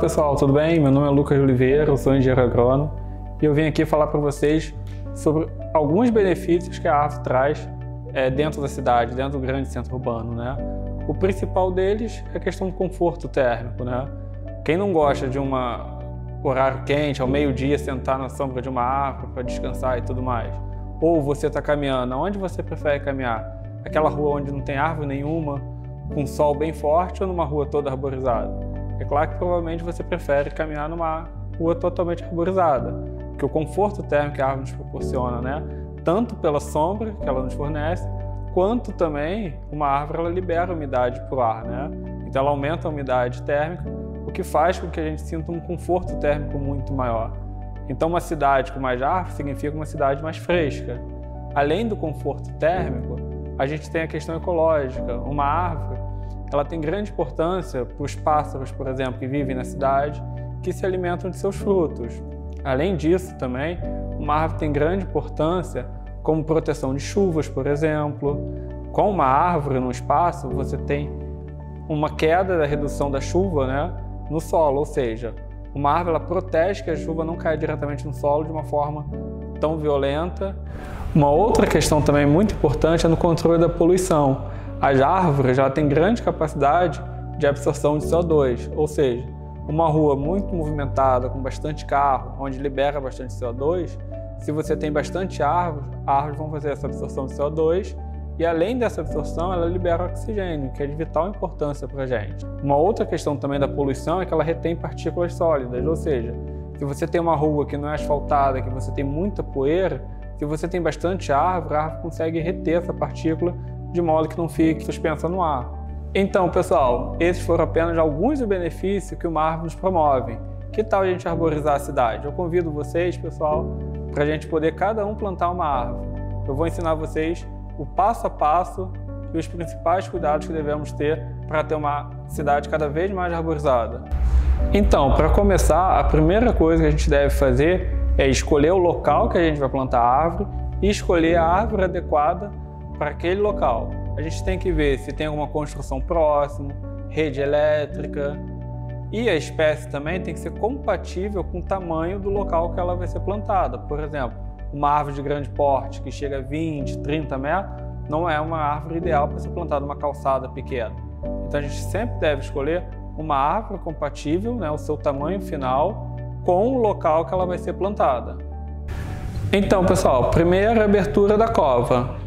pessoal, tudo bem? Meu nome é Lucas Oliveira, eu sou engenheiro agrônomo e eu vim aqui falar para vocês sobre alguns benefícios que a árvore traz dentro da cidade, dentro do grande centro urbano, né? O principal deles é a questão do conforto térmico, né? Quem não gosta de um horário quente, ao meio-dia, sentar na sombra de uma árvore para descansar e tudo mais? Ou você está caminhando, aonde você prefere caminhar? Aquela rua onde não tem árvore nenhuma, com sol bem forte ou numa rua toda arborizada? É claro que provavelmente você prefere caminhar numa rua totalmente arborizada, porque o conforto térmico que a árvore nos proporciona, né? Tanto pela sombra que ela nos fornece, quanto também uma árvore ela libera umidade para o ar, né? Então ela aumenta a umidade térmica, o que faz com que a gente sinta um conforto térmico muito maior. Então uma cidade com mais árvores significa uma cidade mais fresca. Além do conforto térmico, a gente tem a questão ecológica. Uma árvore ela tem grande importância para os pássaros, por exemplo, que vivem na cidade, que se alimentam de seus frutos. Além disso, também, uma árvore tem grande importância como proteção de chuvas, por exemplo. Com uma árvore no espaço, você tem uma queda da redução da chuva, né, no solo, ou seja, uma árvore ela protege que a chuva não caia diretamente no solo de uma forma tão violenta. Uma outra questão também muito importante é no controle da poluição. As árvores já têm grande capacidade de absorção de CO2, ou seja, uma rua muito movimentada, com bastante carro, onde libera bastante CO2, se você tem bastante árvores vão fazer essa absorção de CO2 e além dessa absorção, ela libera oxigênio, que é de vital importância para a gente. Uma outra questão também da poluição é que ela retém partículas sólidas, ou seja, se você tem uma rua que não é asfaltada, que você tem muita poeira, se você tem bastante árvore, a árvore consegue reter essa partícula de modo que não fique suspensa no ar. Então, pessoal, esses foram apenas alguns dos benefícios que uma árvore nos promove. Que tal a gente arborizar a cidade? Eu convido vocês, pessoal, para a gente poder cada um plantar uma árvore. Eu vou ensinar vocês o passo a passo e os principais cuidados que devemos ter para ter uma cidade cada vez mais arborizada. Então, para começar, a primeira coisa que a gente deve fazer é escolher o local que a gente vai plantar a árvore e escolher a árvore adequada para aquele local. A gente tem que ver se tem alguma construção próxima, rede elétrica, e a espécie também tem que ser compatível com o tamanho do local que ela vai ser plantada. Por exemplo, uma árvore de grande porte que chega a 20, 30 metros não é uma árvore ideal para ser plantada numa calçada pequena. Então a gente sempre deve escolher uma árvore compatível, né, o seu tamanho final, com o local que ela vai ser plantada. Então, pessoal, primeiro a abertura da cova.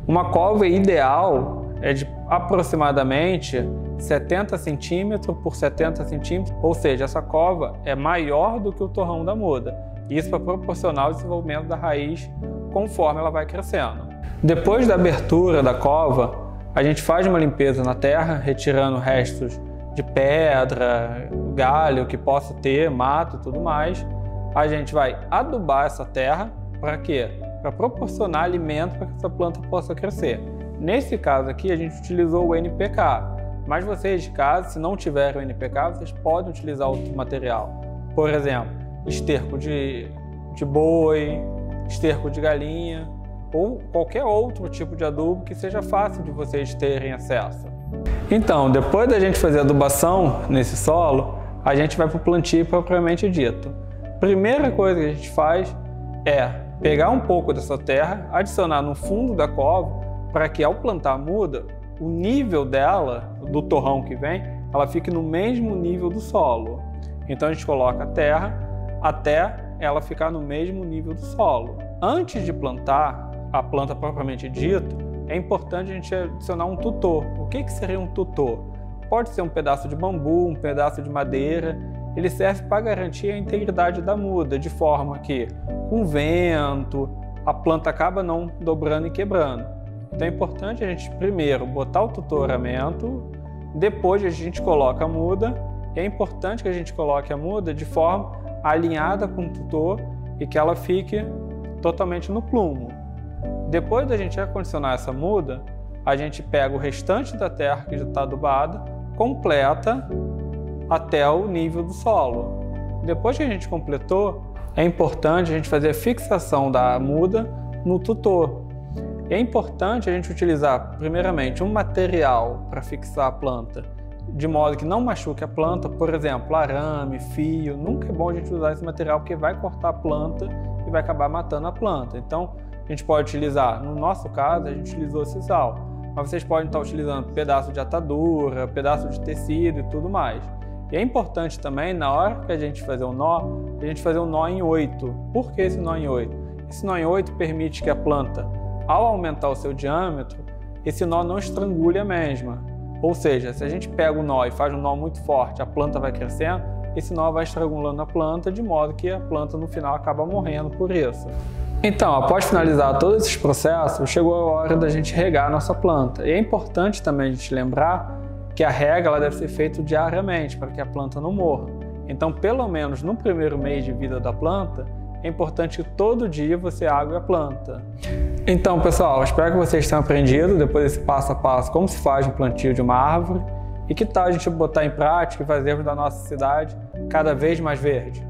Uma cova ideal é de aproximadamente 70 centímetros por 70 centímetros, ou seja, essa cova é maior do que o torrão da muda. Isso para proporcionar o desenvolvimento da raiz conforme ela vai crescendo. Depois da abertura da cova, a gente faz uma limpeza na terra, retirando restos de pedra, galho que possa ter, mato e tudo mais. A gente vai adubar essa terra para quê? Para proporcionar alimento para que essa planta possa crescer. Nesse caso aqui, a gente utilizou o NPK, mas vocês de casa, se não tiverem o NPK, vocês podem utilizar outro material. Por exemplo, esterco de boi, esterco de galinha ou qualquer outro tipo de adubo que seja fácil de vocês terem acesso. Então, depois da gente fazer a adubação nesse solo, a gente vai para o plantio propriamente dito. Primeira coisa que a gente faz é pegar um pouco dessa terra, adicionar no fundo da cova, para que ao plantar a muda, o nível dela, do torrão que vem, ela fique no mesmo nível do solo. Então a gente coloca a terra até ela ficar no mesmo nível do solo. Antes de plantar a planta propriamente dito, é importante a gente adicionar um tutor. O que seria um tutor? Pode ser um pedaço de bambu, um pedaço de madeira. Ele serve para garantir a integridade da muda, de forma que, com vento, a planta acaba não dobrando e quebrando. Então é importante a gente primeiro botar o tutoramento, depois a gente coloca a muda, e é importante que a gente coloque a muda de forma alinhada com o tutor e que ela fique totalmente no plumo. Depois da gente acondicionar essa muda, a gente pega o restante da terra que já está adubada, completa até o nível do solo. Depois que a gente completou, é importante a gente fazer a fixação da muda no tutor. É importante a gente utilizar, primeiramente, um material para fixar a planta de modo que não machuque a planta, por exemplo, arame, fio. Nunca é bom a gente usar esse material porque vai cortar a planta e vai acabar matando a planta. Então, a gente pode utilizar, no nosso caso, a gente utilizou sisal, mas vocês podem estar utilizando pedaço de atadura, pedaço de tecido e tudo mais. E é importante também, na hora que a gente fazer o nó, a gente fazer um nó em 8. Por que esse nó em 8? Esse nó em 8 permite que a planta, ao aumentar o seu diâmetro, esse nó não estrangule a mesma. Ou seja, se a gente pega o nó e faz um nó muito forte, a planta vai crescendo, esse nó vai estrangulando a planta, de modo que a planta no final acaba morrendo por isso. Então, após finalizar todos esses processos, chegou a hora da gente regar a nossa planta. E é importante também a gente lembrar que a rega ela deve ser feita diariamente, para que a planta não morra. Então, pelo menos no primeiro mês de vida da planta, é importante que todo dia você ague a planta. Então, pessoal, espero que vocês tenham aprendido depois desse passo a passo como se faz um plantio de uma árvore e que tal a gente botar em prática e fazermos da nossa cidade cada vez mais verde.